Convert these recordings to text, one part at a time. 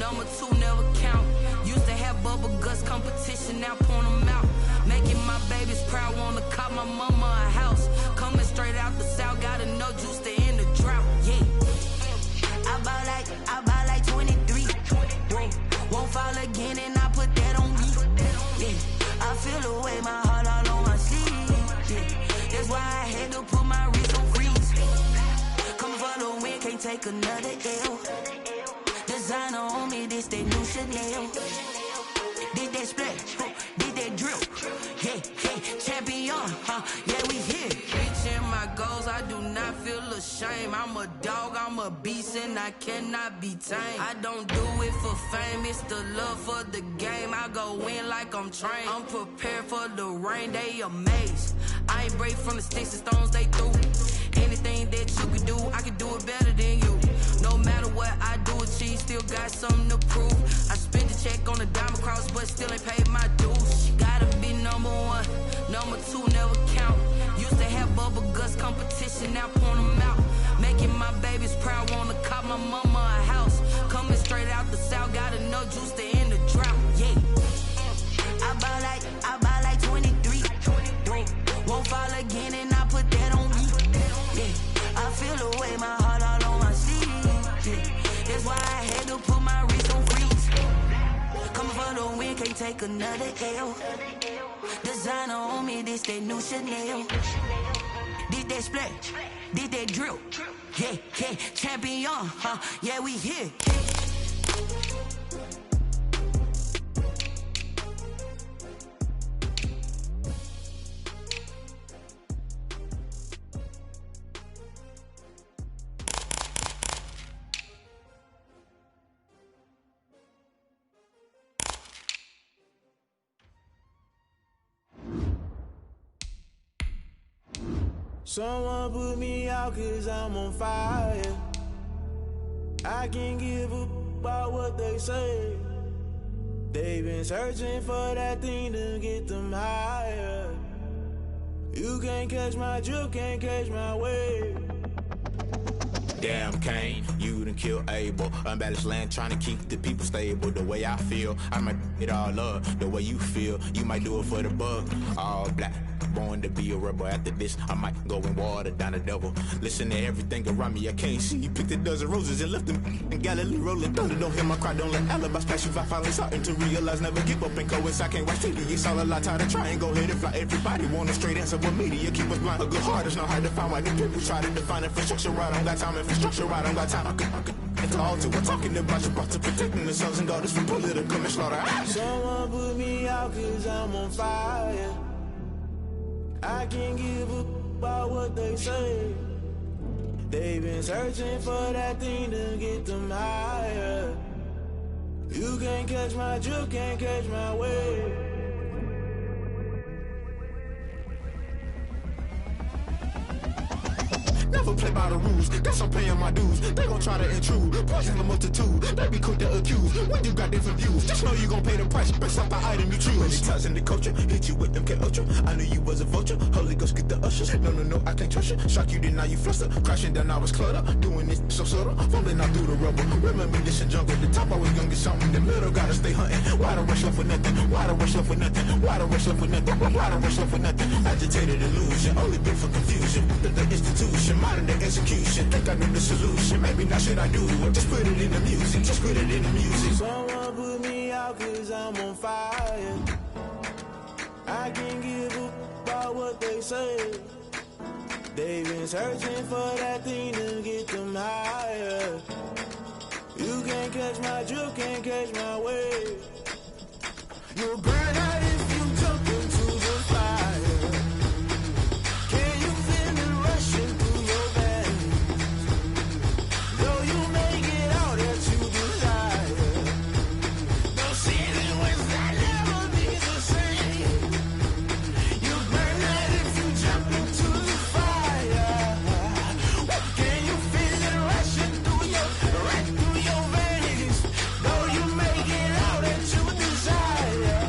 Number two never count. Used to have bubble guts competition, now point them out. Making my babies proud, wanna cop my mama a house. Coming straight out the south, gotta know juice to end the drought. Yeah. I buy like 23. Whoa. Won't fall again and I put that on me. Yeah. I feel the way, my heart all on my sleeve. Yeah. That's why I had to put my wrist on freeze. Coming for the win, can't take another L. Designer on me, this that new Chanel. Did that splash, did that drill. Yeah, yeah, champion, yeah, we here. Reaching my goals, I do not feel ashamed. I'm a dog, I'm a beast, and I cannot be tamed. I don't do it for fame, it's the love for the game. I go in like I'm trained. I'm prepared for the rain, they amazed. I ain't break from the sticks and stones they threw. Anything that you can do, I can do it better than you. No matter what I do, achieve, still got something to prove. I spent the check on the diamond cross, but still ain't paid my dues. Gotta be number one, number two never count. Used to have bubble guts competition, now point them out. Making my babies proud, wanna cop my mama a house. Coming straight out the south, gotta know juice to end the drought. Yeah. I buy like 23. Won't fall again and I put that on me. Yeah. I feel the way, my heart all on my sleeve. Yeah. That's why I had to put my wrist on freeze. Coming for the win, can't take another L. Designer on me, this that new Chanel. Did that splash, did that drill. Yeah, yeah, champion, yeah, we here. Someone put me out cause I'm on fire. I can't give up about what they say. They've been searching for that thing to get them higher. You can't catch my drift, can't catch my wave. Damn Kane, you done killed Abel. Unbalanced land trying to keep the people stable. The way I feel, I might it all up. The way you feel, you might do it for the buck. All black, born to be a rebel. After this, I might go and water down the devil. Listen to everything around me, I can't see. You picked a dozen roses and left them in Galilee rolling thunder. Don't hear my cry, don't let alibis pass you. I finally starting to realize, never give up and coincide. Can't watch TV, it's all a lot. Tired of trying, go ahead and fly. Everybody want a straight answer, but media keep us blind. A good heart is not hard to find. Why the people try to define infrastructure right? I don't got time, infrastructure right? I don't got time. I could call to. We're talking about you, about to protecting the sons and daughters from political manslaughter. Someone put me out cause I'm on fire. I can't give up about what they say. They've been searching for that thing to get them higher. You can't catch my drift, can't catch my wave. Never play by the rules, guess I'm paying my dues. They gon' try to intrude, poison the multitude. They be quick to accuse, when you got different views. Just know you gon' pay the price, based off the item you choose. Many times in the culture, hit you with them K-Ultra. I knew you was a vulture, Holy Ghost get the ushers. No, I can't trust you. Shock you, then now you fluster. Crashing down, I was cluttered. Doing this so subtle, fumbling out through the rubble. Remember this in jungle, the top always gonna get something. The middle gotta stay hunting. Why the rush left for nothing? Why the rush left for nothing? Why the rush left for nothing? Why the rush left for nothing? Agitated illusion, only been for confusion. The institution, modern day execution. Think I know the solution, maybe not should I do it? Just put it in the music, just put it in the music. Someone put me out cause I'm on fire. I can't give up about what they say. They've been searching for that thing to get them higher. You can't catch my drift, can't catch my wave. You'll burn out if you jump into the fire. Can you feel it rushing through your veins? Though you may get all that you desire, no city was that never be the same. You burn out if you jump into the fire. Can you feel it rushing through your veins? Though you may get all that you desire.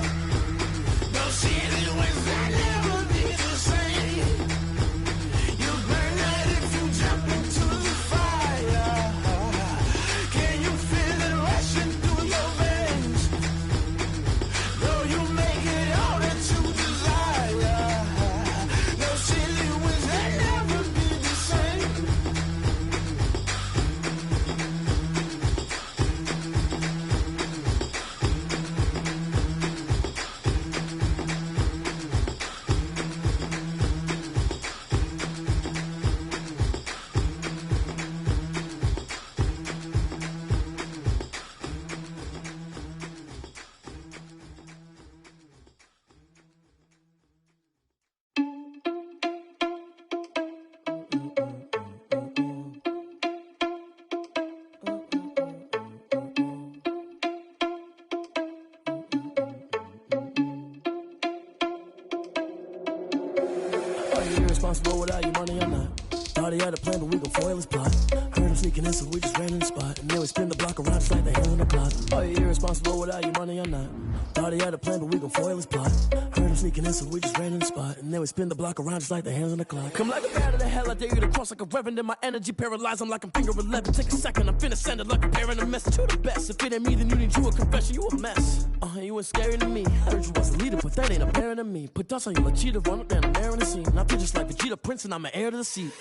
irresponsible without your money or not. Thought he had a plan, but we gon' foil his plot. Heard him sneaking in, so we just ran in the spot. And then we spin the block around just like the hell in the plot. Are you irresponsible without your money or not? Thought he had a plan, but we gon' foil his plot. Heard him sneaking in, so we just ran in the spot. And then we spin the block around just like the hands on the clock. Come like a bat of the hell, I dare you to cross like a reverend. And my energy paralyzed, I'm like I'm finger 11. Take a second, I'm finna send it like a parent a message to the best. If it ain't me, then you need you a confession, you a mess. You was scary to me. Heard you was a leader, but that ain't apparent to me. Put dust on you like cheetah, run up down the air in the scene. I feel just like Vegeta Prince and I'm an heir to the seat.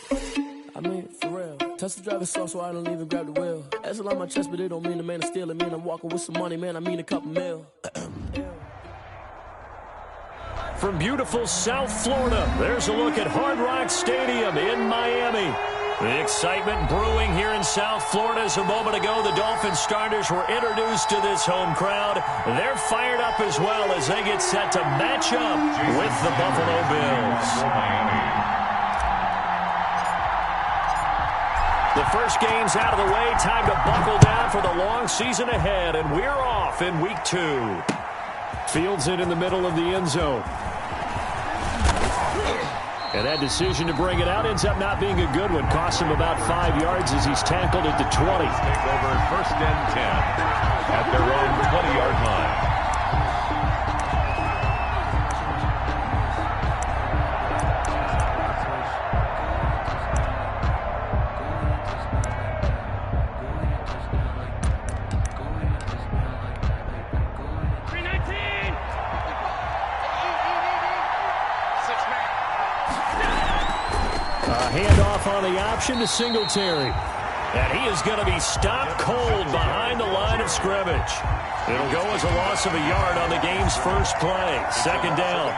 I mean, for real. Touch the driver's soft so I don't even grab the wheel. That's on my chest, but it don't mean the man is stealing. Mean I'm walking with some money, man, I mean a couple mil. From beautiful South Florida, there's a look at Hard Rock Stadium in Miami. The excitement brewing here in South Florida as a moment ago the Dolphins starters were introduced to this home crowd. They're fired up as well as they get set to match up with the Buffalo Bills. The first game's out of the way. Time to buckle down for the long season ahead, and we're off in week 2. Fields it in the middle of the end zone. And that decision to bring it out ends up not being a good one. Costs him about 5 yards as he's tackled at the 20. Take over 1st and 10 at their own 20-yard line. Handoff on the option to Singletary. And he is going to be stopped cold behind the line of scrimmage. It'll go as a loss of a yard on the game's first play. 2nd down.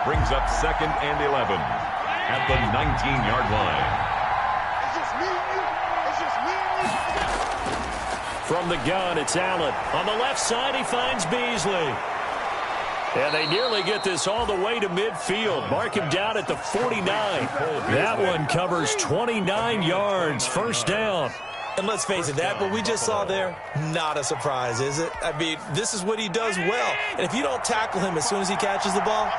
Brings up 2nd and 11 at the 19-yard line. From the gun, it's Allen. On the left side, he finds Beasley. And they nearly get this all the way to midfield. Mark him down at the 49. That one covers 29 yards. 1st down. And let's face it, that what we just saw there, not a surprise, is it? I mean, this is what he does well. And if you don't tackle him as soon as he catches the ball,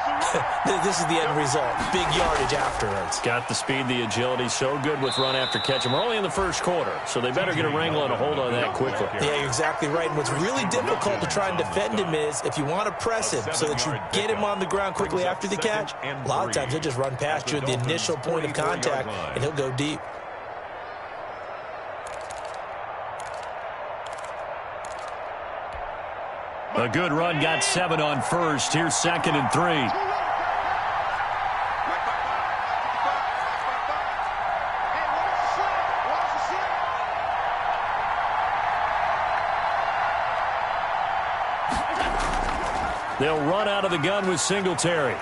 this is the end result. Big yardage afterwards. Got the speed, the agility, so good with run after catch. And we're only in the first quarter, so they better get a wrangle and a hold on that quickly. Yeah, you're exactly right. And what's really difficult to try and defend him is if you want to press him so that you get him on the ground quickly after the catch, a lot of times he'll just run past you at the initial point of contact, and he'll go deep. A good run got 7 on 1st. Here's 2nd and 3. They'll run out of the gun with Singletary.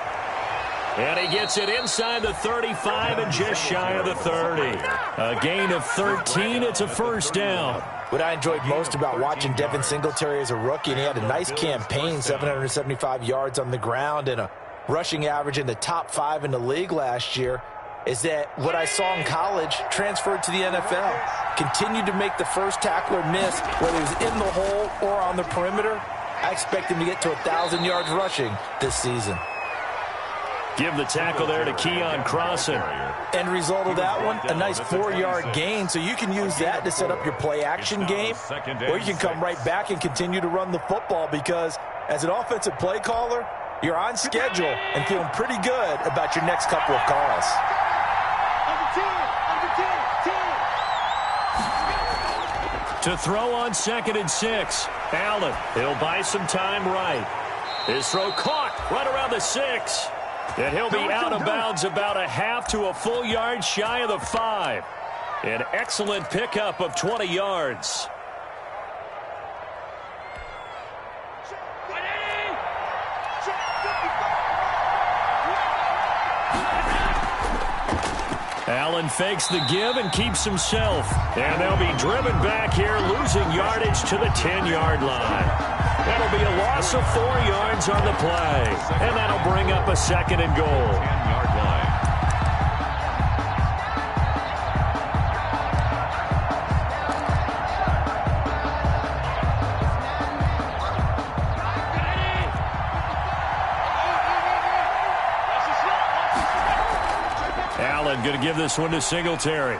And he gets it inside the 35 and just shy of the 30. A gain of 13. It's a 1st down. What I enjoyed most about watching Devin Singletary as a rookie, and he had a nice campaign, 775 yards on the ground and a rushing average in the top 5 in the league last year, is that what I saw in college transferred to the NFL. Continued to make the first tackler miss, whether he was in the hole or on the perimeter. I expect him to get to 1,000 yards rushing this season. Give the tackle there to Keon Crossan. End result of that one, a nice 4-yard gain. So you can use that to set up your play-action game, or you can come right back and continue to run the football because as an offensive play caller, you're on schedule and feeling pretty good about your next couple of calls. To throw on 2nd and 6. Allen, he'll buy some time right. His throw caught right around the 6. And he'll be out of bounds about a half to a full yard shy of the 5. An excellent pickup of 20 yards. Allen fakes the give and keeps himself. And they'll be driven back here, losing yardage to the 10-yard line. That'll be a loss of 4 yards on the play. And that'll bring up a 2nd and goal. 10-yard line. Wilson going to give this one to Singletary.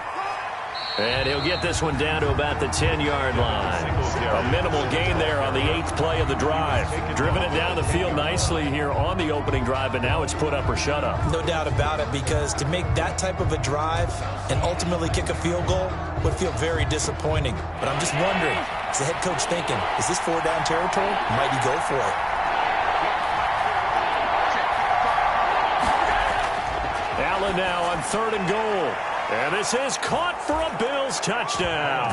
And he'll get this one down to about the 10-yard line. A minimal gain there on the 8th play of the drive. Driven it down the field nicely here on the opening drive, but now it's put up or shut up. No doubt about it, because to make that type of a drive and ultimately kick a field goal would feel very disappointing. But I'm just wondering, is the head coach thinking, is this 4-down territory? Might he go for it? Allen now on 3rd and goal. And this is caught for a Bills touchdown.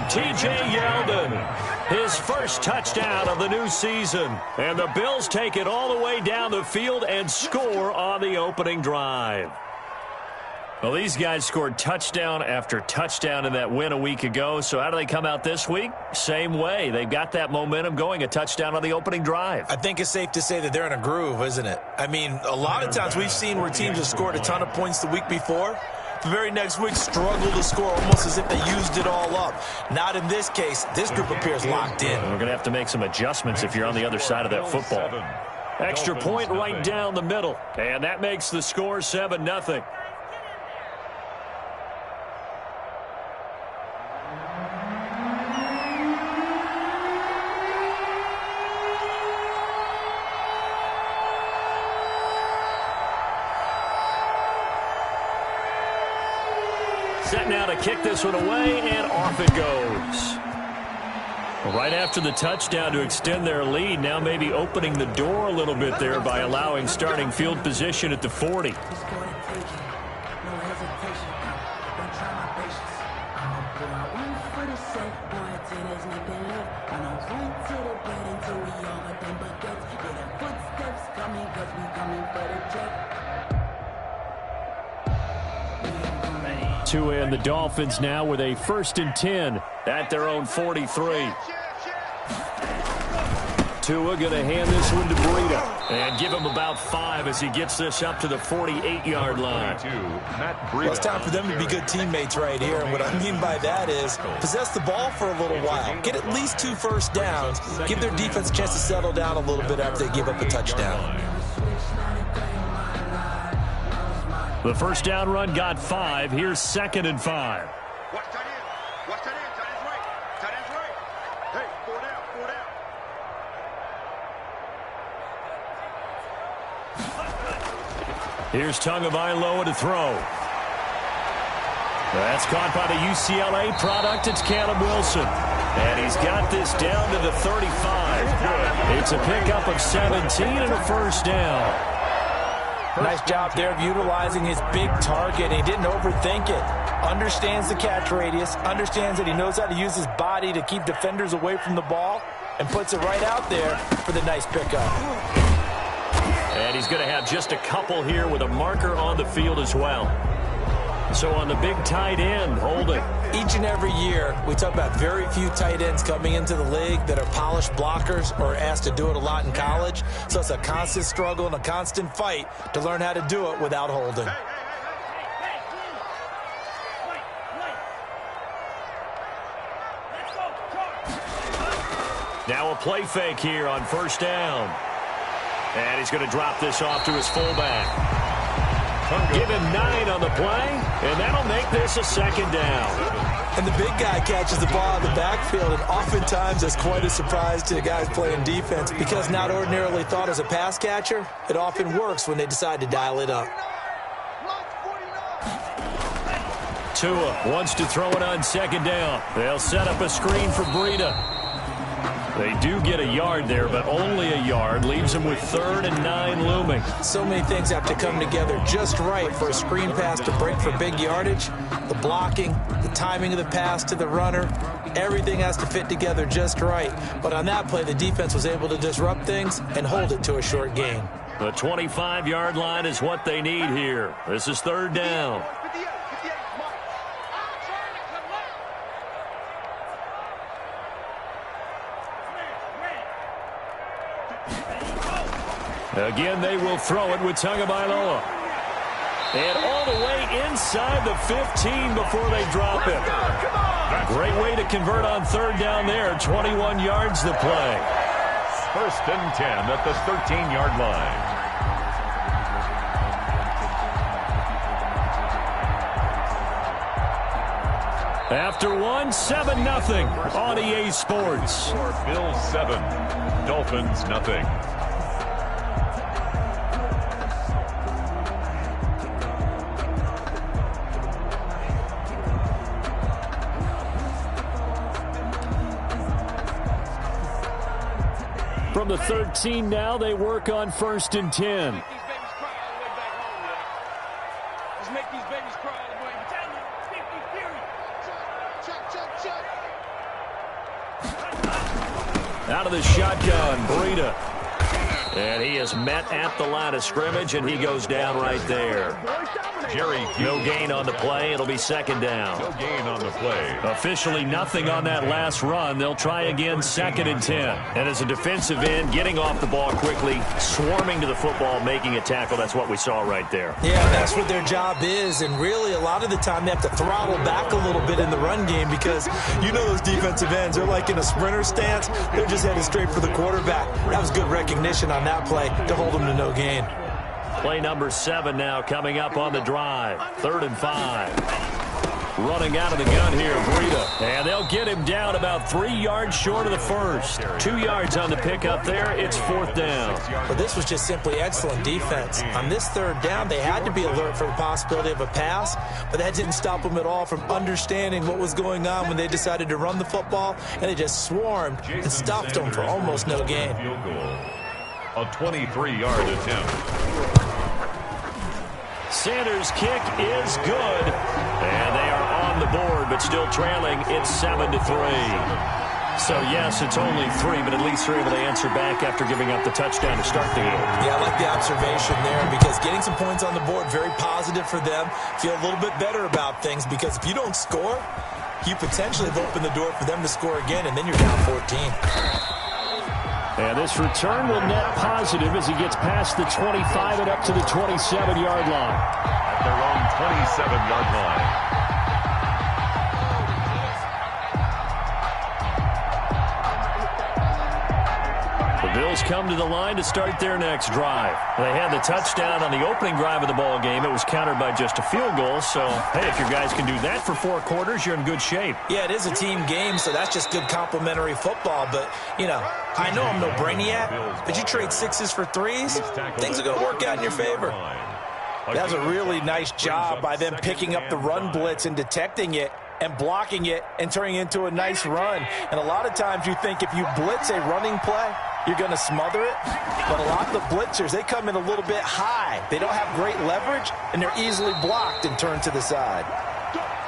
T.J. Yeldon, his first touchdown of the new season. And the Bills take it all the way down the field and score on the opening drive. Well, these guys scored touchdown after touchdown in that win a week ago. So how do they come out this week? Same way. They've got that momentum going, a touchdown on the opening drive. I think it's safe to say that they're in a groove, isn't it? I mean, a lot of times we've seen where teams have scored a ton of points the week before. The very next week struggle to score almost as if they used it all up. Not in this case. This group appears locked in. We're going to have to make some adjustments if you're on the other side of that football. Extra point right down the middle. And that makes the score 7-0. Set now to kick this one away, and off it goes. Right after the touchdown to extend their lead, now maybe opening the door a little bit there by allowing starting field position at the 40. Tua and the Dolphins now with a 1st and 10 at their own 43. Tua going to hand this one to Breida and give him about 5 as he gets this up to the 48-yard line. Well, it's time for them to be good teammates right here. And what I mean by that is possess the ball for a little while. Get at least 2 first downs. Give their defense a chance to settle down a little bit after they give up a touchdown. The first down run got 5. Here's 2nd and 5. Watch tight end. Watch tight end. Tight end's right. Tight end's right. Hey, 4 down. 4 down. Here's Tagovailoa to throw. That's caught by the UCLA product. It's Caleb Wilson. And he's got this down to the 35. It's a pickup of 17 and a first down. Nice job there of utilizing his big target. He didn't overthink it. Understands the catch radius. Understands that he knows how to use his body to keep defenders away from the ball. And puts it right out there for the nice pickup. And he's going to have just a couple here with a marker on the field as well. So on the big tight end, holding. Each and every year, we talk about very few tight ends coming into the league that are polished blockers or asked to do it a lot in college. So it's a constant struggle and a constant fight to learn how to do it without holding. Now a play fake here on first down. And he's going to drop this off to his fullback. Give him 9 on the play, and that'll make this a 2nd down. And the big guy catches the ball in the backfield, and oftentimes it's quite a surprise to the guys playing defense because not ordinarily thought as a pass catcher, it often works when they decide to dial it up. Tua wants to throw it on 2nd down. They'll set up a screen for Breida. They do get a yard there, but only a yard. Leaves them with 3rd and 9 looming. So many things have to come together just right for a screen pass to break for big yardage. The blocking, the timing of the pass to the runner, everything has to fit together just right. But on that play, the defense was able to disrupt things and hold it to a short gain. The 25-yard line is what they need here. This is 3rd down. Again, they will throw it with Tagovailoa. And all the way inside the 15 before they drop it. Great way to convert on 3rd down there. 21 yards the play. 1st and 10 at the 13-yard line. After one, 7-0 on EA Sports. Bills 7, Dolphins nothing. From the 13 now, they work on 1st and 10. Out of the shotgun, Breida. And he is met at the line of scrimmage, and he goes down right there. No gain on the play. It'll be 2nd down. No gain on the play. Officially nothing on that last run. They'll try again 2nd and 10. And as a defensive end, getting off the ball quickly, swarming to the football, making a tackle. That's what we saw right there. Yeah, that's what their job is. And really, a lot of the time, they have to throttle back a little bit in the run game because you know those defensive ends, they're like in a sprinter stance. They're just headed straight for the quarterback. That was good recognition on that play to hold them to no gain. Play number 7 now coming up on the drive. 3rd and 5. Running out of the gun here, Breida. And they'll get him down about 3 yards short of the first. 2 yards on the pickup there. It's 4th down. But this was just simply excellent defense. On this 3rd down, they had to be alert for the possibility of a pass, but that didn't stop them at all from understanding what was going on when they decided to run the football, and they just swarmed and stuffed them for almost no gain. Field goal. A 23-yard attempt. Sanders' kick is good. And they are on the board, but still trailing. It's 7-3. So, yes, it's only 3, but at least they're able to answer back after giving up the touchdown to start the game. Yeah, I like the observation there because getting some points on the board, very positive for them. Feel a little bit better about things because if you don't score, you potentially have opened the door for them to score again, and then you're down 14. And this return will net positive as he gets past the 25 and up to the 27-yard line. At their own 27-yard line. The Bills come to the line to start their next drive. They had the touchdown on the opening drive of the ball game. It was countered by just a field goal. So, hey, if your guys can do that for 4 quarters, you're in good shape. Yeah, it is a team game, so that's just good complimentary football. But, you know, I know I'm no brainiac, but you trade 6s for 3s, things are going to work out in your favor. That was a really nice job by them picking up the run blitz and detecting it and blocking it and turning it into a nice run. And a lot of times you think if you blitz a running play, you're going to smother it. But a lot of the blitzers, they come in a little bit high. They don't have great leverage, and they're easily blocked and turned to the side.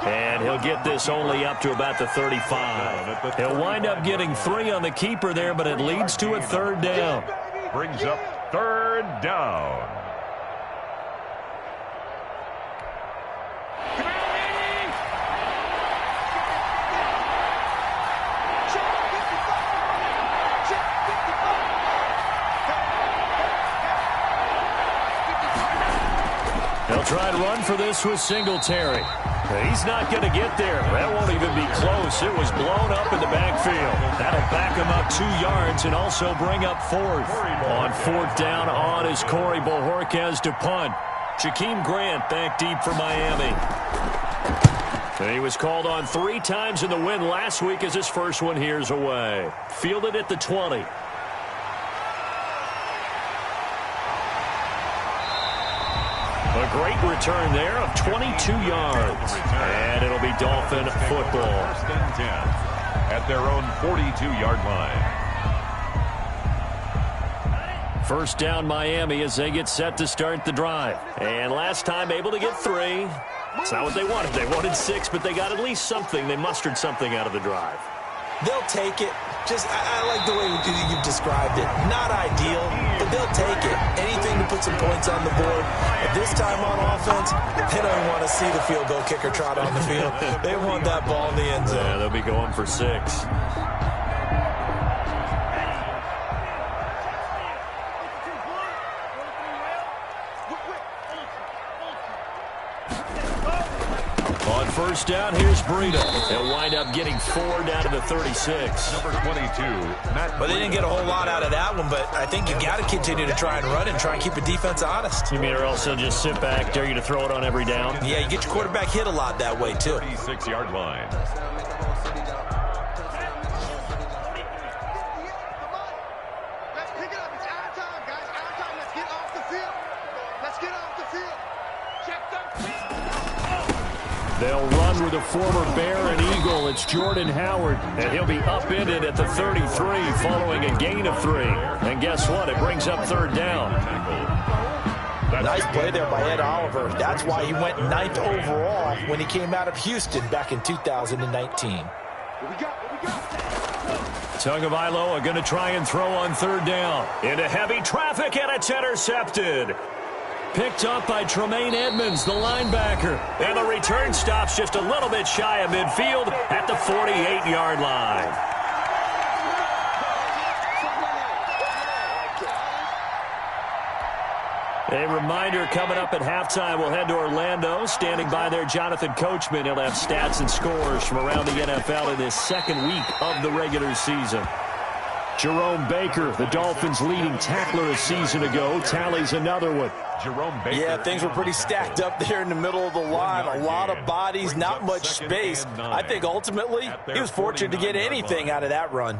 And he'll get this only up to about the 35. He'll wind up getting 3 on the keeper there, but it leads to a 3rd down. Brings up 3rd down. They'll try and run for this with Singletary. He's not going to get there. That won't even be close. It was blown up in the backfield. That'll back him up 2 yards and also bring up 4th. On 4th down on is Corey Bojorquez to punt. Jakeem Grant back deep for Miami. He was called on 3 times in the win last week as his first one here's away. Fielded at the 20. A great return there of 22 yards. And it'll be Dolphin football. 1st and 10 at their own 42-yard line. First down Miami as they get set to start the drive. And last time able to get 3. It's not what they wanted. They wanted 6, but they got at least something. They mustered something out of the drive. They'll take it. Just, I like the way you've described it. Not ideal, but they'll take it. Anything to put some points on the board. But this time on offense, they don't even want to see the field goal kicker trot on the field. They want that ball in the end zone. Yeah, they'll be going for 6. On 1st first down. Here's Breida. They'll wind up getting 4 down to the 36. Number 22, Matt. Well, they didn't get a whole lot out of that one, but I think you got to continue to try and run and try and keep the defense honest. You mean or else they'll just sit back, dare you to throw it on every down? Yeah, you get your quarterback hit a lot that way, too. 36-yard line. They'll run with a former Bear and Eagle. It's Jordan Howard, and he'll be upended at the 33 following a gain of 3. And guess what? It brings up 3rd down. Nice play there by Ed Oliver. That's why he went 9th overall when he came out of Houston back in 2019. Tagovailoa are going to try and throw on 3rd down. Into heavy traffic, and it's intercepted. Picked up by Tremaine Edmonds, the linebacker. And the return stops just a little bit shy of midfield at the 48-yard line. A reminder coming up at halftime, we'll head to Orlando. Standing by there, Jonathan Coachman. He'll have stats and scores from around the NFL in this 2nd week of the regular season. Jerome Baker, the Dolphins' leading tackler a season ago, tallies another one. Jerome Baker. Yeah, things were pretty stacked up there in the middle of the line. A lot of bodies, not much space. I think ultimately he was fortunate to get anything out of that run.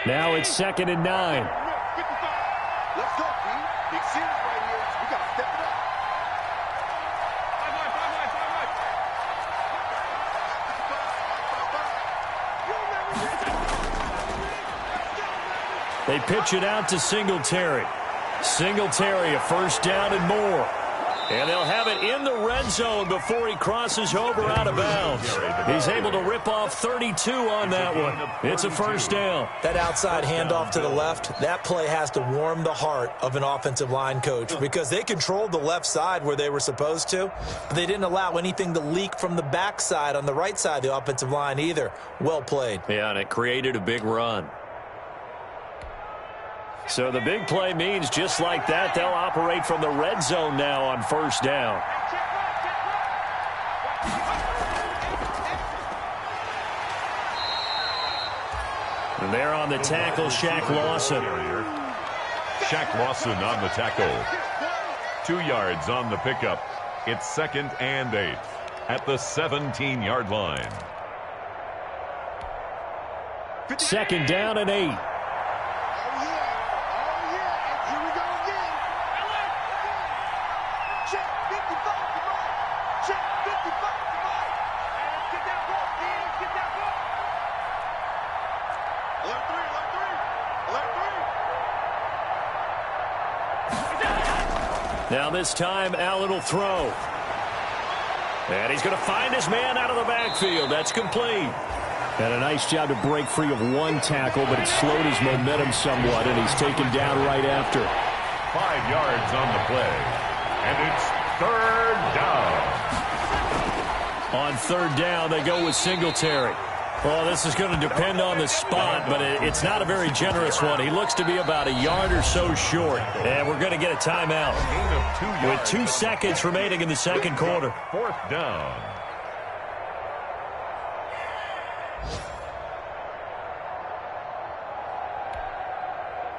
Now it's 2nd and 9. Let's go, B. Big series right here. We got to step it up. They pitch it out to Singletary. Singletary, a 1st down and more. And they'll have it in the red zone before he crosses over out of bounds. He's able to rip off 32 on that one. It's a 1st down. That outside handoff to the left, that play has to warm the heart of an offensive line coach because they controlled the left side where they were supposed to, but they didn't allow anything to leak from the backside on the right side of the offensive line either. Well played. Yeah, and it created a big run. So the big play means just like that, they'll operate from the red zone now on 1st down. And they're on the tackle, Shaq Lawson. Shaq Lawson on the tackle. 2 yards on the pickup. It's 2nd and 8 at the 17-yard line. 2nd down and 8. Now this time, Allen will throw. And he's going to find his man out of the backfield. That's complete. And a nice job to break free of 1 tackle, but it slowed his momentum somewhat, and he's taken down right after. 5 yards on the play. And it's 3rd down. On 3rd down, they go with Singletary. Well, this is going to depend on the spot, but it's not a very generous one. He looks to be about a yard or so short, and we're going to get a timeout with 2 seconds remaining in the 2nd quarter. 4th down.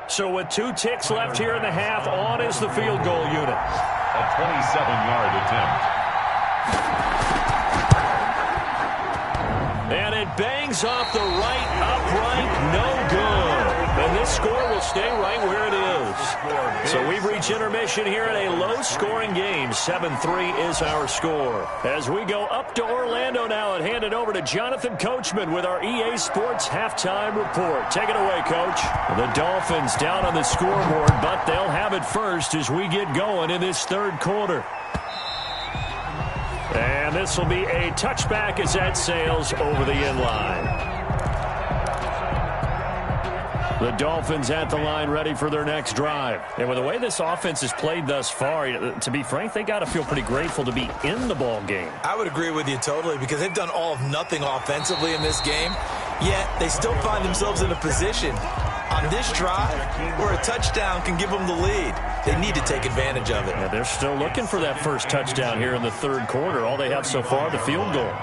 So with 2 ticks left here in the half, on is the field goal unit. A 27-yard attempt. And it bangs off the right upright, no good. And this score will stay right where it is. So we've reached intermission here in a low-scoring game. 7-3 is our score. As we go up to Orlando now and hand it over to Jonathan Coachman with our EA Sports halftime report. Take it away, Coach. The Dolphins down on the scoreboard, but they'll have it first as we get going in this 3rd quarter. And this will be a touchback as that sails over the end line. The Dolphins at the line ready for their next drive. And with the way this offense has played thus far, to be frank, they got to feel pretty grateful to be in the ball game. I would agree with you totally because they've done all of nothing offensively in this game, yet they still find themselves in a position on this drive where a touchdown can give them the lead. They need to take advantage of it. Yeah, they're still looking for that first touchdown here in the third quarter. All they have so far, the field goal.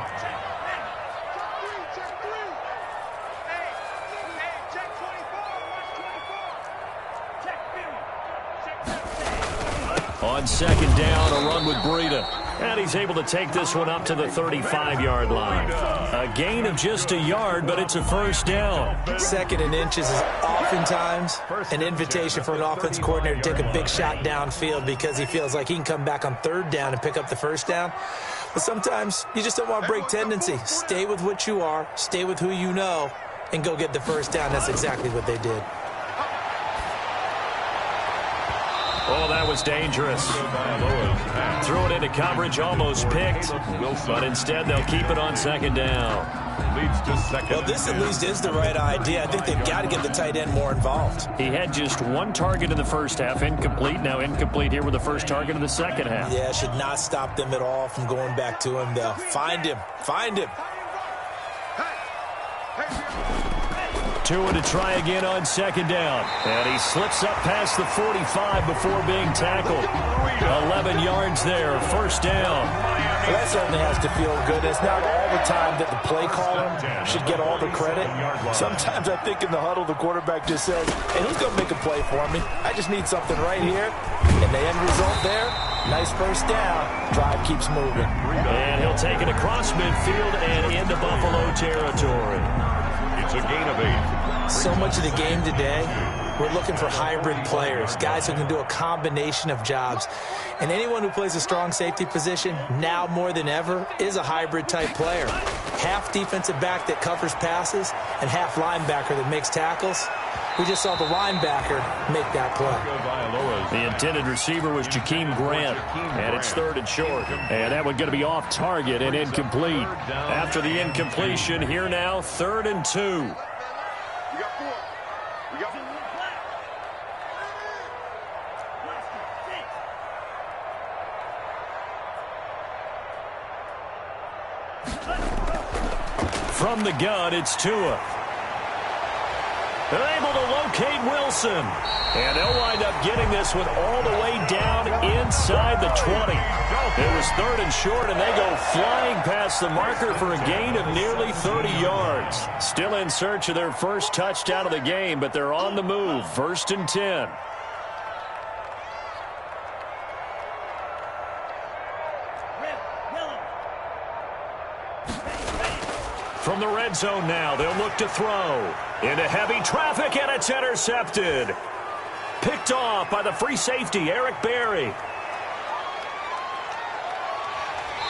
On second down, a run with Breida. And he's able to take this one up to the 35-yard line. A gain of just a yard, but it's a first down. Second and inches is oftentimes an invitation for an offense coordinator to take a big shot downfield because he feels like he can come back on third down and pick up the first down. But sometimes you just don't want to break tendency. Stay with what you are, stay with who you know, and go get the first down. That's exactly what they did. Oh, that was dangerous. Threw it into coverage, almost picked. But instead, they'll keep it on second down. Leads to second. Well, this at least is the right idea. I think they've got to get the tight end more involved. He had just one target in the first half, incomplete. Now incomplete here with the first target in the second half. Yeah, should not stop them at all from going back to him, though. Find him. Find him. Tua to try again on second down. And he slips up past the 45 before being tackled. 11 yards there, first down. Well, that certainly has to feel good. It's not all the time that the play caller should get all the credit. Sometimes I think in the huddle, the quarterback just says, hey, who's going to make a play for me? I just need something right here. And the end result there, nice first down. Drive keeps moving. And he'll take it across midfield and into Buffalo territory. It's a gain of 8. So much of the game today, we're looking for hybrid players, guys who can do a combination of jobs. And anyone who plays a strong safety position, now more than ever, is a hybrid-type player. Half defensive back that covers passes and half linebacker that makes tackles. We just saw the linebacker make that play. The intended receiver was Jakeem Grant, and it's third and short. And that one going to be off target and incomplete. After the incompletion, here now, 3rd and 2. From the gun, it's Tua. They're able to locate Wilson. And they'll wind up getting this one all the way down inside the 20. It was 3rd and short, and they go flying past the marker for a gain of nearly 30 yards. Still in search of their first touchdown of the game, but they're on the move. 1st and 10. From the red zone now, they'll look to throw. Into heavy traffic, and it's intercepted. Picked off by the free safety, Eric Berry.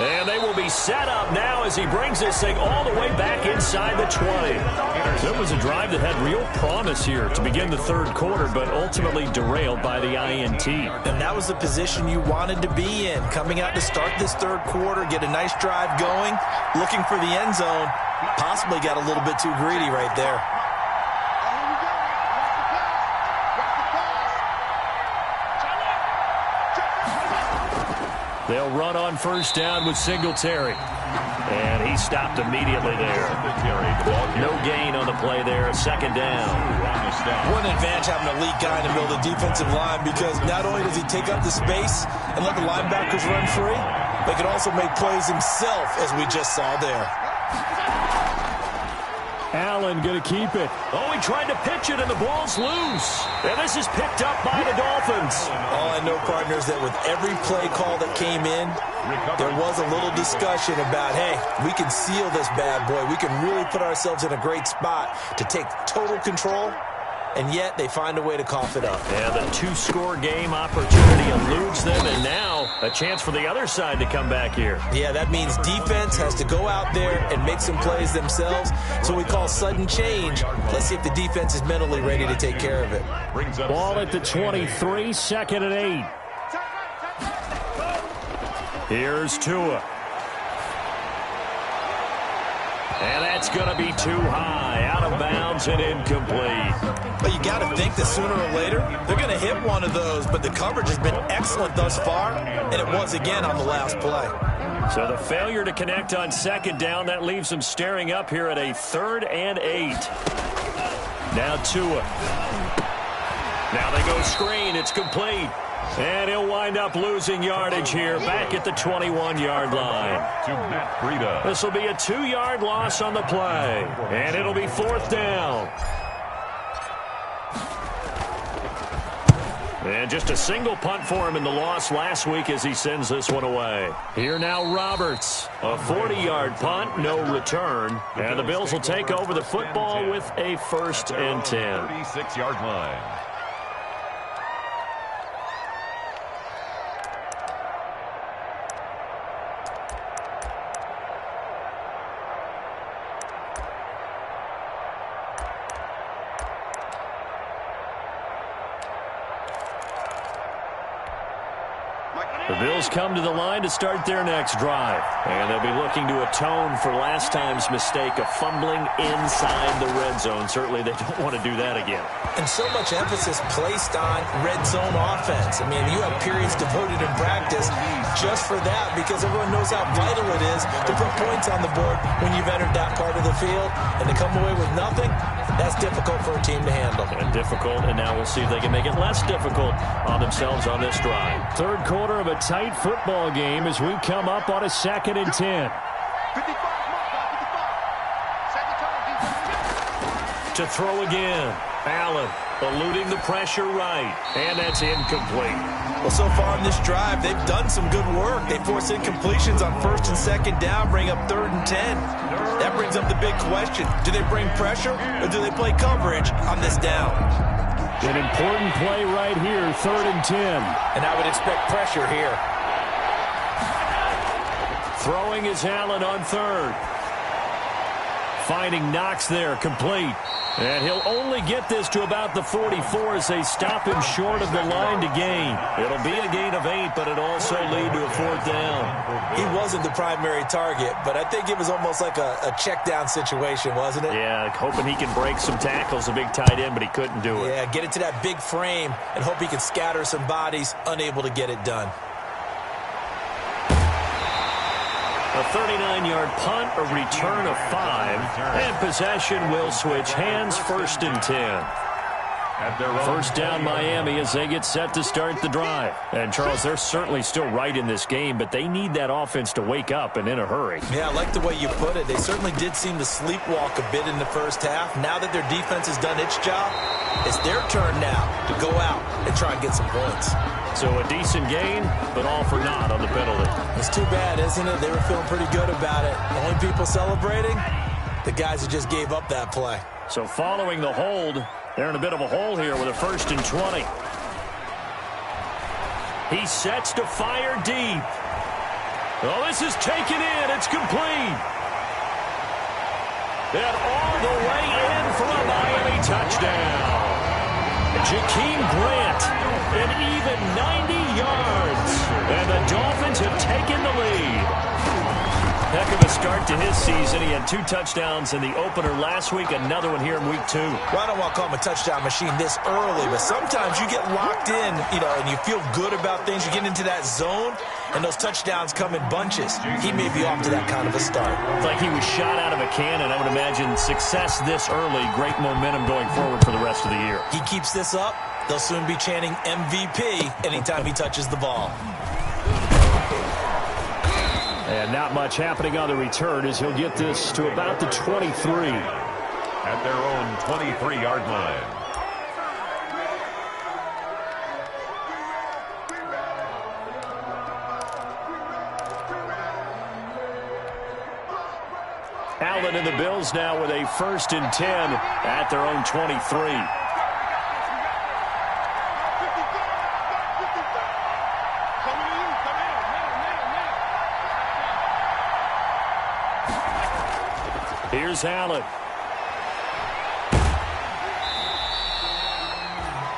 And they will be set up now as he brings this thing all the way back inside the 20. It was a drive that had real promise here to begin the third quarter, but ultimately derailed by the INT. And that was the position you wanted to be in. Coming out to start this third quarter, get a nice drive going, looking for the end zone. Possibly got a little bit too greedy right there. They'll run on first down with Singletary. And he stopped immediately there. No gain on the play there. 2nd down. What an advantage having an elite guy in the middle of the defensive line, because not only does he take up the space and let the linebackers run free, but he can also make plays himself, as we just saw there. Allen going to keep it. Oh, he tried to pitch it, and the ball's loose. And this is picked up by the Dolphins. All I know, partners, that with every play call that came in, there was a little discussion about, hey, we can seal this bad boy. We can really put ourselves in a great spot to take total control, and yet they find a way to cough it up. Yeah, the 2-score game opportunity eludes them, and now a chance for the other side to come back here. Yeah, that means defense has to go out there and make some plays themselves. So we call sudden change. Let's see if the defense is mentally ready to take care of it. Ball at the 23, 2nd and 8. Here's Tua. And that's going to be too high, out of bounds and incomplete. But you got to think that sooner or later, they're going to hit one of those, but the coverage has been excellent thus far, and it was again on the last play. So the failure to connect on second down, that leaves them staring up here at a 3rd and 8. Now Tua. Now they go screen. It's complete. And he'll wind up losing yardage here back at the 21-yard line. To Matt Breida. This will be a 2-yard loss on the play. And it'll be 4th down. And just a single punt for him in the loss last week as he sends this one away. Here now Roberts. A 40-yard punt, no return. And the Bills will take over the football with a 1st and 10. 36-yard line. The Bills come to the line to start their next drive. And they'll be looking to atone for last time's mistake of fumbling inside the red zone. Certainly they don't want to do that again. And so much emphasis placed on red zone offense. I mean, you have periods devoted in practice just for that because everyone knows how vital it is to put points on the board when you've entered that part of the field. And to come away with nothing, that's difficult for a team to handle. And difficult, and now we'll see if they can make it less difficult on themselves on this drive. Third quarter of a tight football game as we come up on a 2nd and 10. 55. To throw again. Allen eluding the pressure right. And that's incomplete. Well, so far in this drive, they've done some good work. They force incompletions on 1st and 2nd down, bring up 3rd and 10. That brings up the big question. Do they bring pressure or do they play coverage on this down? An important play right here, 3rd and 10. And I would expect pressure here. Throwing is Allen on 3rd. Finding Knox there, complete. And he'll only get this to about the 44 as they stop him short of the line to gain. It'll be a gain of 8, but it'll also lead to a 4th down. He wasn't the primary target, but I think it was almost like a check down situation, wasn't it? Yeah, hoping he can break some tackles, a big tight end, but he couldn't do it. Yeah, get it to that big frame and hope he can scatter some bodies, unable to get it done. A 39-yard punt, a return of 5, and possession will switch hands, 1st and 10. First down Miami as they get set to start the drive. And, Charles, they're certainly still right in this game, but they need that offense to wake up and in a hurry. Yeah, I like the way you put it. They certainly did seem to sleepwalk a bit in the first half. Now that their defense has done its job, it's their turn now to go out and try and get some points. So a decent gain, but all for naught on the penalty. It's too bad, isn't it? They were feeling pretty good about it. The only people celebrating, the guys who just gave up that play. So following the hold, they're in a bit of a hole here with a 1st and 20. He sets to fire deep. Oh, this is taken in. It's complete. And all the way in for a Miami touchdown. Jakeem Grant, an even 90 yards. And the Dolphins have taken the lead. Heck of a start to his season. He had 2 touchdowns in the opener last week, another one here in week 2. Well, I don't want to call him a touchdown machine this early, but sometimes you get locked in, and you feel good about things. You get into that zone, and those touchdowns come in bunches. He may be off to that kind of a start. It's like he was shot out of a cannon. I would imagine success this early, great momentum going forward for the rest of the year. He keeps this up, they'll soon be chanting MVP anytime he touches the ball. And not much happening on the return as he'll get this to about the 23. At their own 23-yard line. Allen and the Bills now with a 1st and 10 at their own 23. Here's Allen.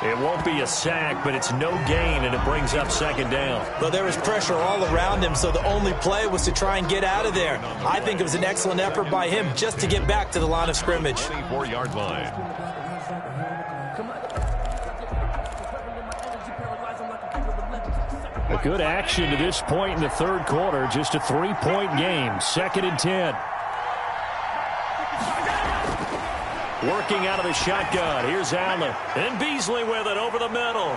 It won't be a sack, but it's no gain, and it brings up second down. Well, there was pressure all around him, so the only play was to try and get out of there. I think it was an excellent effort by him just to get back to the line of scrimmage. 24-yard line. A good action to this point in the third quarter. Just a 3-point game. 2nd and 10. Working out of the shotgun. Here's Allen. And Beasley with it over the middle.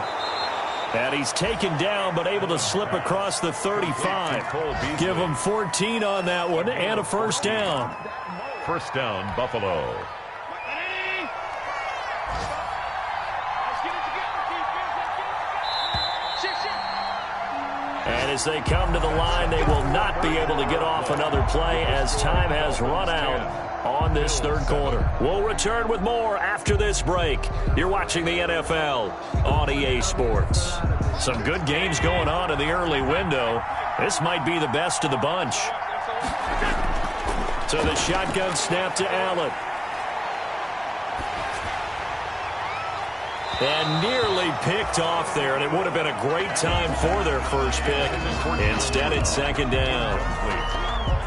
And he's taken down, but able to slip across the 35. Give him 14 on that one and a first down. First down, Buffalo. And as they come to the line, they will not be able to get off another play as time has run out on this third quarter. We'll return with more after this break. You're watching the NFL on EA Sports. Some good games going on in the early window. This might be the best of the bunch. So the shotgun snap to Allen. And nearly picked off there, and it would have been a great time for their first pick. Instead, it's second down.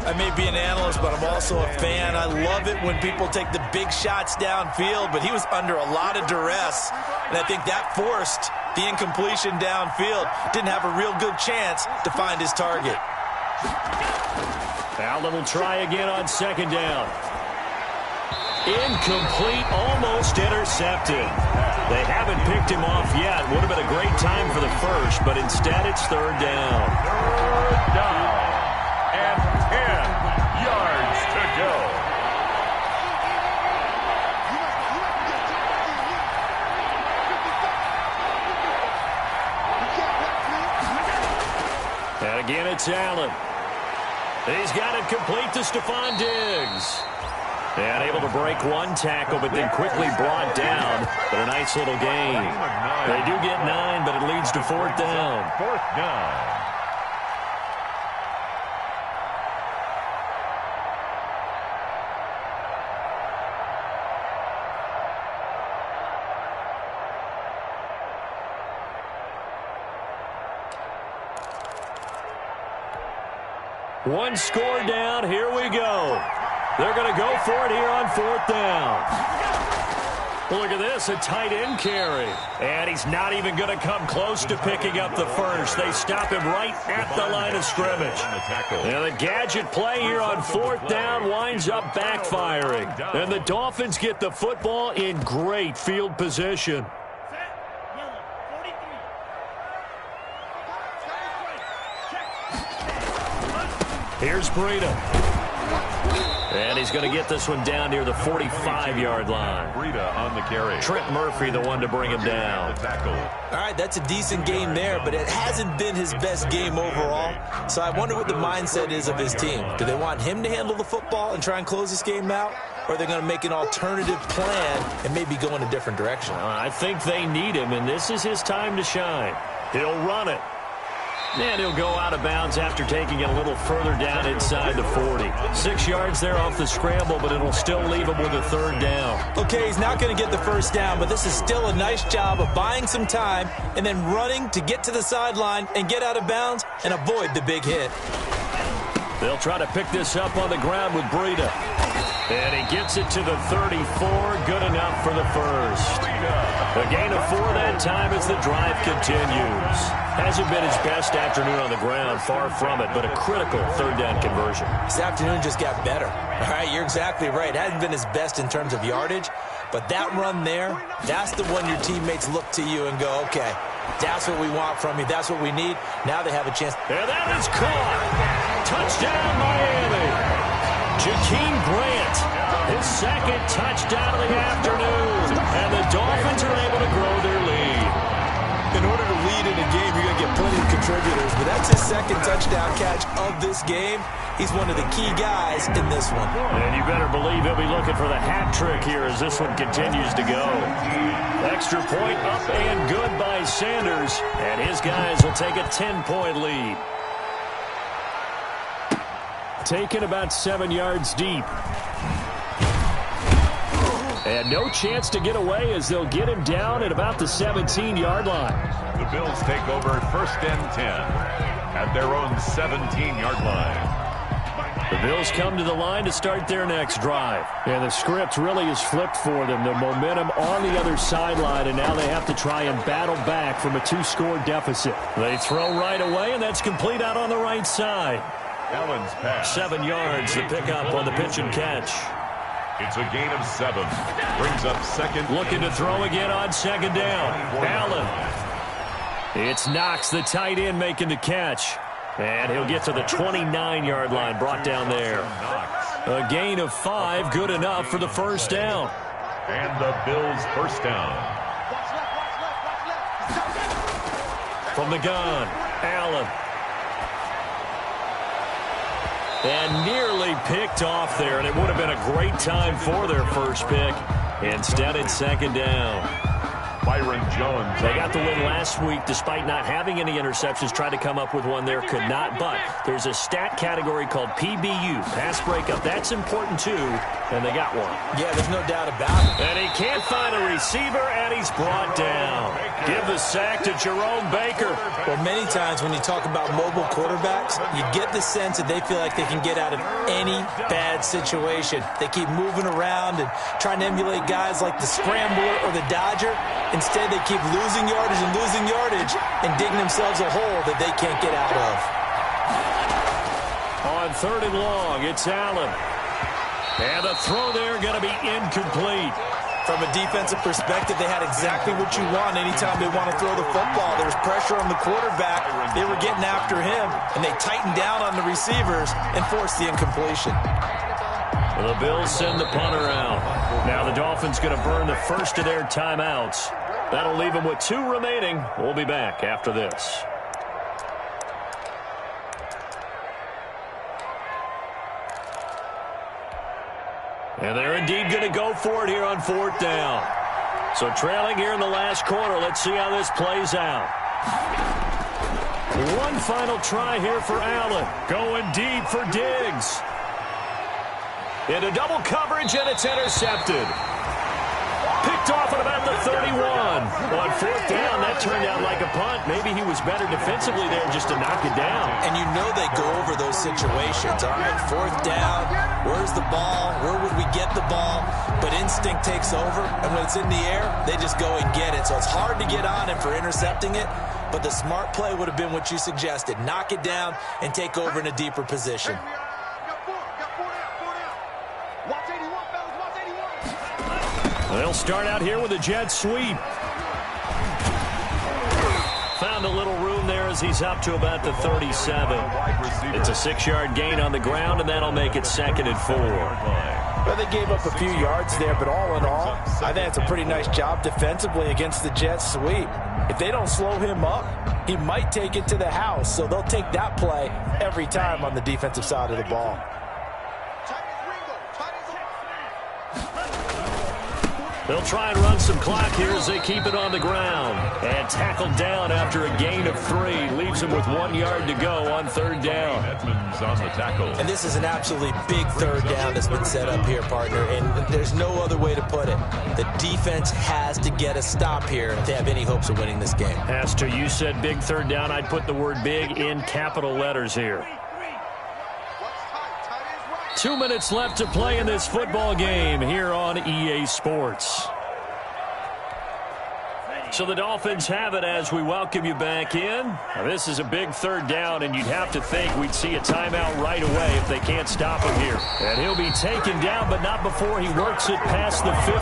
I may be an analyst, but I'm also a fan. I love it when people take the big shots downfield, but he was under a lot of duress, and I think that forced the incompletion downfield. Didn't have a real good chance to find his target. Allen will try again on second down. Incomplete, almost intercepted. They haven't picked him off yet. Would have been a great time for the first, but instead it's third down. Third down. And 10 yards to go. And again, it's Allen. He's got it complete to Stephon Diggs. And able to break one tackle, but then quickly brought down. But a nice little gain. They do get 9, but it leads to fourth down. Fourth down. One score down. Here we go. They're going to go for it here on fourth down. Well, look at this, a tight end carry. And he's not even going to come close to picking up the first. They stop him right at the line of scrimmage. And the gadget play here on fourth down winds up backfiring. And the Dolphins get the football in great field position. Here's Breida. And he's going to get this one down near the 45-yard line. Breida on the carry. Trent Murphy, the one to bring him down. All right, that's a decent game there, but it hasn't been his best game overall. So I wonder what the mindset is of his team. Do they want him to handle the football and try and close this game out? Or are they going to make an alternative plan and maybe go in a different direction? I think they need him, and this is his time to shine. He'll run it. And he'll go out of bounds after taking it a little further down inside the 40. 6 yards there off the scramble, but it'll still leave him with a third down. Okay, he's not going to get the first down, but this is still a nice job of buying some time and then running to get to the sideline and get out of bounds and avoid the big hit. They'll try to pick this up on the ground with Breida. And he gets it to the 34. Good enough for the first. A gain of 4 that time as the drive continues. Hasn't been his best afternoon on the ground, far from it, but a critical third down conversion. This afternoon just got better. All right, you're exactly right. Hasn't been his best in terms of yardage, but that run there, that's the one your teammates look to you and go, okay, that's what we want from you. That's what we need. Now they have a chance. And that is caught. Touchdown, Miami. Jakeem Grant, his second touchdown of the afternoon. And the Dolphins are able to grow their lead. In order to lead in a game, you're going to get plenty of contributors, but that's his second touchdown catch of this game. He's one of the key guys in this one. And you better believe he'll be looking for the hat trick here as this one continues to go. Extra point up and good by Sanders, and his guys will take a 10-point lead. Taken about 7 yards deep. And no chance to get away as they'll get him down at about the 17-yard line. The Bills take over 1st and 10 at their own 17-yard line. The Bills come to the line to start their next drive. And the script really is flipped for them. The momentum on the other sideline, and now they have to try and battle back from a 2-score deficit. They throw right away, and that's complete out on the right side. Allen's pass. 7 yards, the pickup on the pitch and catch. It's a gain of 7. Brings up 2nd. Looking to throw again on 2nd down. Allen. It's Knox, the tight end, making the catch. And he'll get to the 29-yard line, brought down there. A gain of 5, good enough for the 1st down. And the Bills' 1st down. From the gun, Allen. And nearly picked off there, and it would have been a great time for their first pick. Instead, it's 2nd down. Byron Jones. They got the win last week despite not having any interceptions. Tried to come up with one there, could not. But there's a stat category called PBU, pass breakup. That's important too, and they got one. Yeah, there's no doubt about it. And he can't find a receiver, and he's brought down. Give the sack to Jerome Baker. Well, many times when you talk about mobile quarterbacks, you get the sense that they feel like they can get out of any bad situation. They keep moving around and trying to emulate guys like the Scrambler or the Dodger. Instead, they keep losing yardage and digging themselves a hole that they can't get out of. On 3rd and long, it's Allen. And the throw there going to be incomplete. From a defensive perspective, they had exactly what you want anytime they want to throw the football. There was pressure on the quarterback. They were getting after him, and they tightened down on the receivers and forced the incompletion. The Bills send the punter out. Now the Dolphins going to burn the first of their timeouts. That'll leave them with 2 remaining. We'll be back after this. And they're indeed going to go for it here on 4th down. So trailing here in the last quarter. Let's see how this plays out. One final try here for Allen. Going deep for Diggs. Into double coverage, and it's intercepted. Picked off at about the 31. On 4th down, that turned out like a punt. Maybe he was better defensively there just to knock it down. And you know they go over those situations. All right, 4th down, where's the ball? Where would we get the ball? But instinct takes over, and when it's in the air, they just go and get it. So it's hard to get on him for intercepting it, but the smart play would have been what you suggested. Knock it down and take over in a deeper position. They'll start out here with a jet sweep. Found a little room there as he's up to about the 37. It's a 6-yard gain on the ground, and that'll make it 2nd and 4. Well, they gave up a few yards there, but all in all, I think it's a pretty nice job defensively against the jet sweep. If they don't slow him up, he might take it to the house, so they'll take that play every time on the defensive side of the ball. They'll try and run some clock here as they keep it on the ground. And tackled down after a gain of 3. Leaves them with 1 yard to go on 3rd down. Edmonds on the tackle. And this is an absolutely big 3rd down that's been set up here, partner. And there's no other way to put it. The defense has to get a stop here if they have any hopes of winning this game. As to you said big 3rd down, I'd put the word big in capital letters here. 2 minutes left to play in this football game here on EA Sports. So the Dolphins have it as we welcome you back in. Now, this is a big 3rd down, and you'd have to think we'd see a timeout right away if they can't stop him here. And he'll be taken down, but not before he works it past the 50.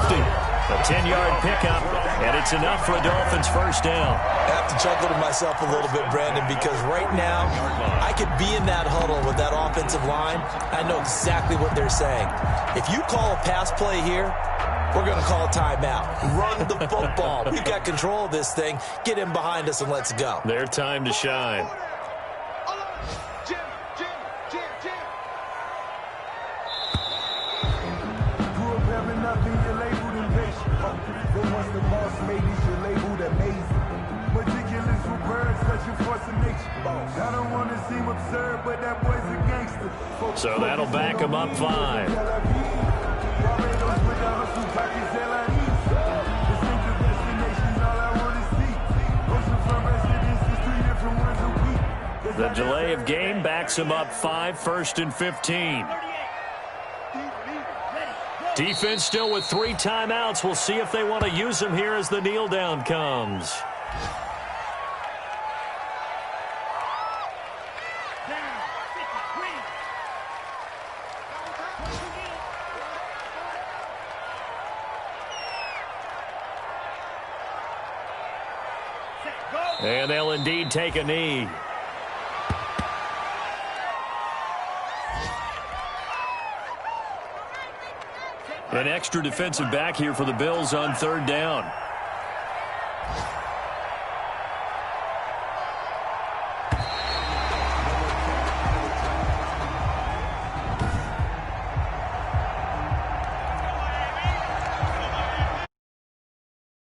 A 10-yard pickup, and it's enough for a Dolphins 1st down. I have to chuckle to myself a little bit, Brandon, because right now I could be in that huddle with that offensive line. I know exactly what they're saying. If you call a pass play here, we're going to call a timeout. Run the football. We've got control of this thing. Get him behind us and let's go. Their time to shine. So that'll back him up 5. The delay of game backs him up 5, 1st and 15. Defense still with 3 timeouts. We'll see if they want to use them here as the kneel down comes. And they'll indeed take a knee. An extra defensive back here for the Bills on 3rd down.